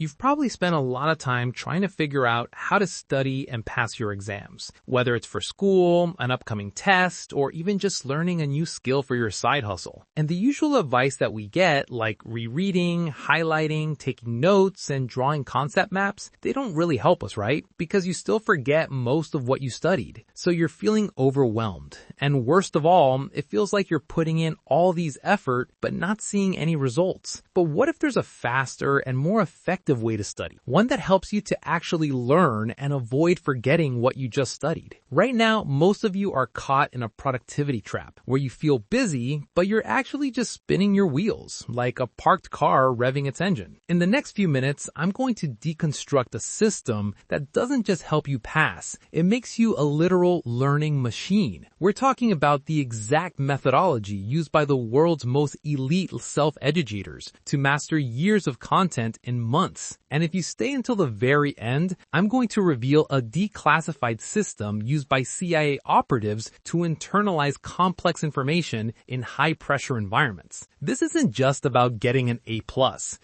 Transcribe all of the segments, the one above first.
You've probably spent a lot of time trying to figure out how to study and pass your exams, whether it's for school, an upcoming test, or even just learning a new skill for your side hustle. And the usual advice that we get, like rereading, highlighting, taking notes, and drawing concept maps, they don't really help us, right? Because you still forget most of what you studied. So you're feeling overwhelmed. And worst of all, it feels like you're putting in all these effort, but not seeing any results. But what if there's a faster and more effective way to study? One that helps you to actually learn and avoid forgetting what you just studied. Right now, most of you are caught in a productivity trap where you feel busy, but you're actually just spinning your wheels like a parked car revving its engine. In the next few minutes, I'm going to deconstruct a system that doesn't just help you pass. It makes you a literal learning machine. We're talking about the exact methodology used by the world's most elite self-educators to master years of content in months. And if you stay until the very end, I'm going to reveal a declassified system used by CIA operatives to internalize complex information in high-pressure environments. This isn't just about getting an A+.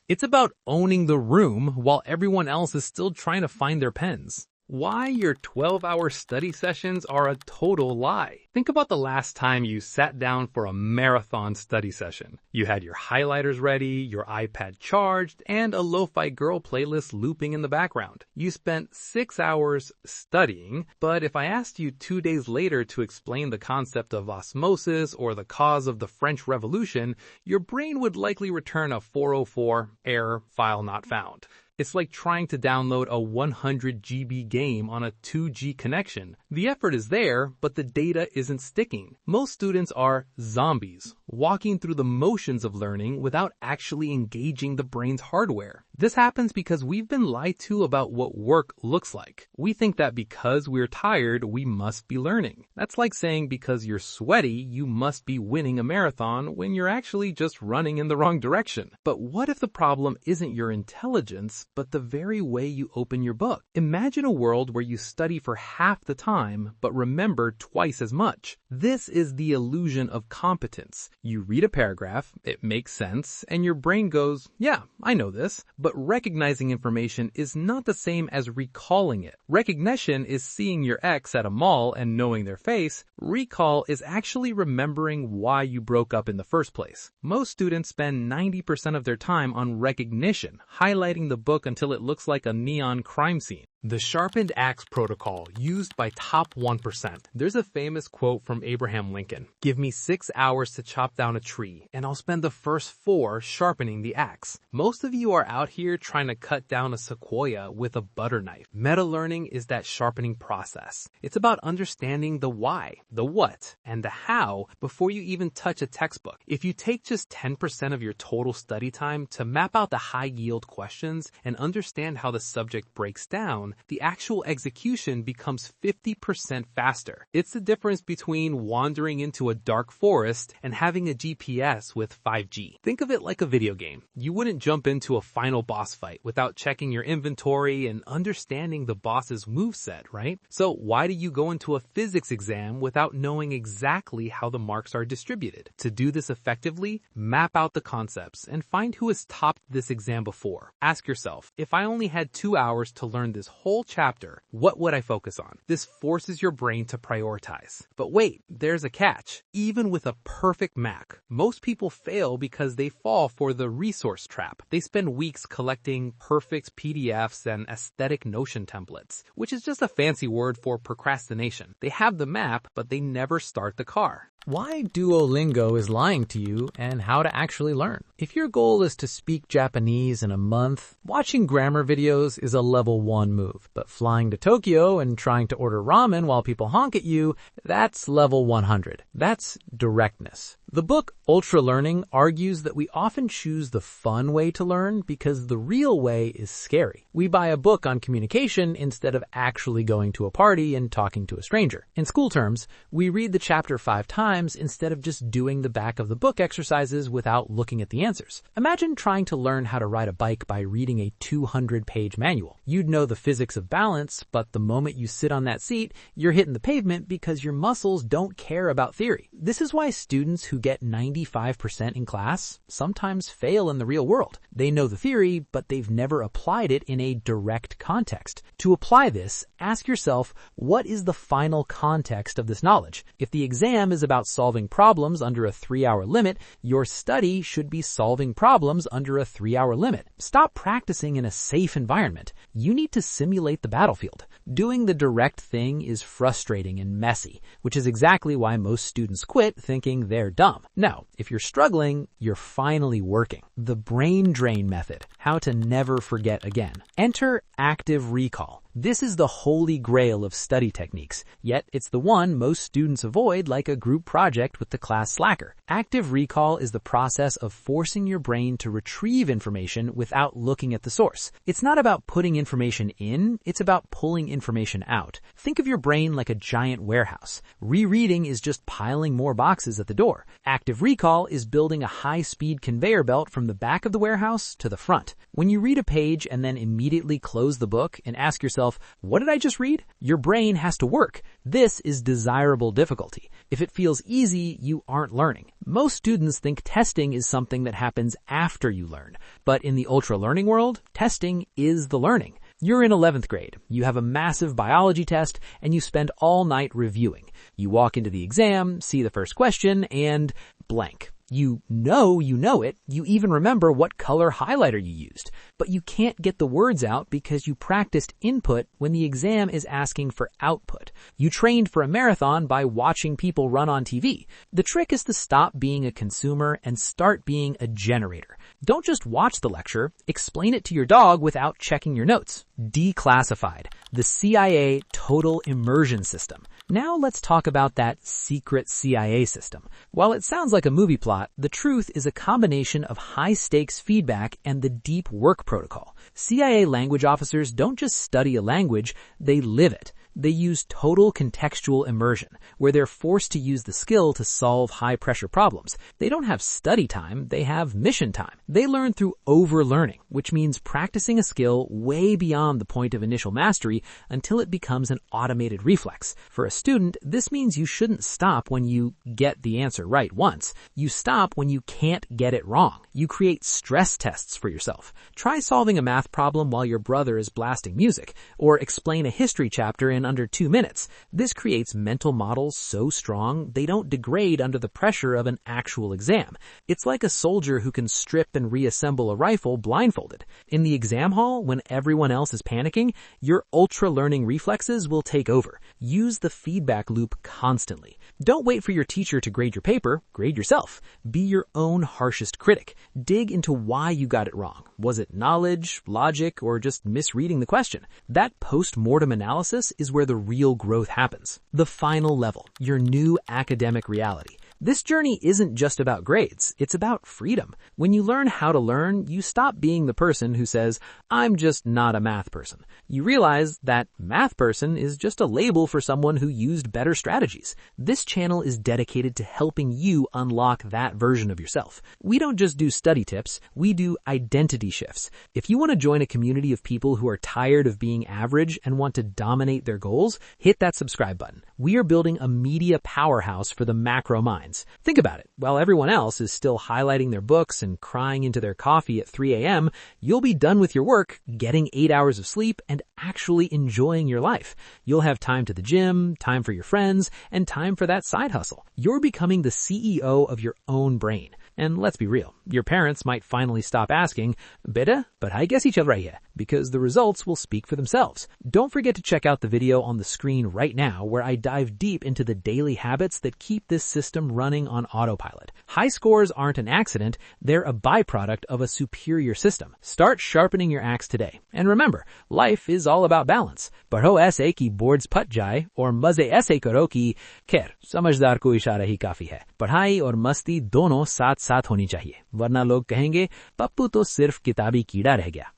It's about owning the room while everyone else is still trying to find their pens. Why your 12-hour study sessions are a total lie. Think about the last time you sat down for a marathon study session. You had your highlighters ready, your iPad charged, and a lo-fi girl playlist looping in the background. You spent 6 hours studying, but if I asked you 2 days later to explain the concept of osmosis or the cause of the French Revolution, your brain would likely return a 404 error, file not found. It's like trying to download a 100 GB game on a 2G connection. The effort is there, but the data isn't sticking. Most students are zombies, walking through the motions of learning without actually engaging the brain's hardware. This happens because we've been lied to about what work looks like. We think that because we're tired, we must be learning. That's like saying because you're sweaty, you must be winning a marathon when you're actually just running in the wrong direction. But what if the problem isn't your intelligence, but the very way you open your book? Imagine a world where you study for half the time, but remember twice as much. This is the illusion of competence. You read a paragraph, it makes sense, and your brain goes, yeah, I know this. But recognizing information is not the same as recalling it. Recognition is seeing your ex at a mall and knowing their face. Recall is actually remembering why you broke up in the first place. Most students spend 90% of their time on recognition, highlighting the book until it looks like a neon crime scene. The sharpened axe protocol used by top 1%. There's a famous quote from Abraham Lincoln. Give me 6 hours to chop down a tree, and I'll spend the first 4 sharpening the axe. Most of you are out here trying to cut down a sequoia with a butter knife. Meta-learning is that sharpening process. It's about understanding the why, the what, and the how before you even touch a textbook. If you take just 10% of your total study time to map out the high-yield questions and understand how the subject breaks down, the actual execution becomes 50% faster. It's the difference between wandering into a dark forest and having a GPS with 5G. Think of it like a video game. You wouldn't jump into a final boss fight without checking your inventory and understanding the boss's moveset, right? So why do you go into a physics exam without knowing exactly how the marks are distributed? To do this effectively, map out the concepts and find who has topped this exam before. Ask yourself, if I only had 2 hours to learn this whole chapter, what would I focus on? This forces your brain to prioritize. But wait, there's a catch. Even with a perfect Mac, most people fail because they fall for the resource trap. They spend weeks collecting perfect PDFs and aesthetic Notion templates, which is just a fancy word for procrastination. They have the map, but they never start the car. Why Duolingo is lying to you and how to actually learn. If your goal is to speak Japanese in a month, watching grammar videos is a level 1 move. But flying to Tokyo and trying to order ramen while people honk at you, that's level 100. That's directness. The book Ultra Learning argues that we often choose the fun way to learn because the real way is scary. We buy a book on communication instead of actually going to a party and talking to a stranger. In school terms, we read the chapter 5 times instead of just doing the back of the book exercises without looking at the answers. Imagine trying to learn how to ride a bike by reading a 200-page manual. You'd know the physics of balance, but the moment you sit on that seat, you're hitting the pavement because your muscles don't care about theory. This is why students who get 95% in class sometimes fail in the real world. They know the theory, but they've never applied it in a direct context. To apply this, ask yourself, what is the final context of this knowledge? If the exam is about solving problems under a 3-hour limit, your study should be solving problems under a 3-hour limit. Stop practicing in a safe environment. You need to simulate the battlefield. Doing the direct thing is frustrating and messy, which is exactly why most students quit thinking they're dumb. Now, if you're struggling, you're finally working. The brain drain method, how to never forget again. Enter active recall. This is the holy grail of study techniques, yet it's the one most students avoid like a group project with the class slacker. Active recall is the process of forcing your brain to retrieve information without looking at the source. It's not about putting information in, it's about pulling information out. Think of your brain like a giant warehouse. Rereading is just piling more boxes at the door. Active recall is building a high-speed conveyor belt from the back of the warehouse to the front. When you read a page and then immediately close the book and ask yourself, what did I just read? Your brain has to work. This is desirable difficulty. If it feels easy, you aren't learning. Most students think testing is something that happens after you learn. But in the ultra-learning world, testing is the learning. You're in 11th grade. You have a massive biology test, and you spend all night reviewing. You walk into the exam, see the first question, and blank. You know it. You even remember what color highlighter you used. But you can't get the words out because you practiced input when the exam is asking for output. You trained for a marathon by watching people run on TV. The trick is to stop being a consumer and start being a generator. Don't just watch the lecture, explain it to your dog without checking your notes. Declassified, the CIA total immersion system. Now let's talk about that secret CIA system. While it sounds like a movie plot, the truth is a combination of high-stakes feedback and the deep work protocol. CIA language officers don't just study a language, they live it. They use total contextual immersion, where they're forced to use the skill to solve high-pressure problems. They don't have study time, they have mission time. They learn through overlearning, which means practicing a skill way beyond the point of initial mastery until it becomes an automated reflex. For a student, this means you shouldn't stop when you get the answer right once. You stop when you can't get it wrong. You create stress tests for yourself. Try solving a math problem while your brother is blasting music, or explain a history chapter in under 2 minutes. This creates mental models so strong they don't degrade under the pressure of an actual exam. It's like a soldier who can strip and reassemble a rifle blindfolded. In the exam hall, when everyone else is panicking, your ultra-learning reflexes will take over. Use the feedback loop constantly. Don't wait for your teacher to grade your paper, grade yourself. Be your own harshest critic. Dig into why you got it wrong. Was it knowledge, logic, or just misreading the question? That post-mortem analysis is where the real growth happens. The final level, your new academic reality. This journey isn't just about grades, it's about freedom. When you learn how to learn, you stop being the person who says, I'm just not a math person. You realize that math person is just a label for someone who used better strategies. This channel is dedicated to helping you unlock that version of yourself. We don't just do study tips, we do identity shifts. If you want to join a community of people who are tired of being average and want to dominate their goals, hit that subscribe button. We are building a media powerhouse for the macro minds. Think about it. While everyone else is still highlighting their books and crying into their coffee at 3 a.m., you'll be done with your work, getting 8 hours of sleep, and actually enjoying your life. You'll have time to the gym, time for your friends, and time for that side hustle. You're becoming the CEO of your own brain. And let's be real, your parents might finally stop asking, Beta, padhai kaisi chal rahi hai? Because the results will speak for themselves. Don't forget to check out the video on the screen right now where I dive deep into the daily habits that keep this system running on autopilot. High scores aren't an accident, they're a byproduct of a superior system. Start sharpening your axe today. And remember, life is all about balance. Padho aise ki boards phat jaye aur maze aise karo ki khair, samajhdar ko ishara hi kafi hai. पढ़ाई और मस्ती दोनों साथ साथ होनी चाहिए, वरना लोग कहेंगे पप्पू तो सिर्फ किताबी कीड़ा रह गया।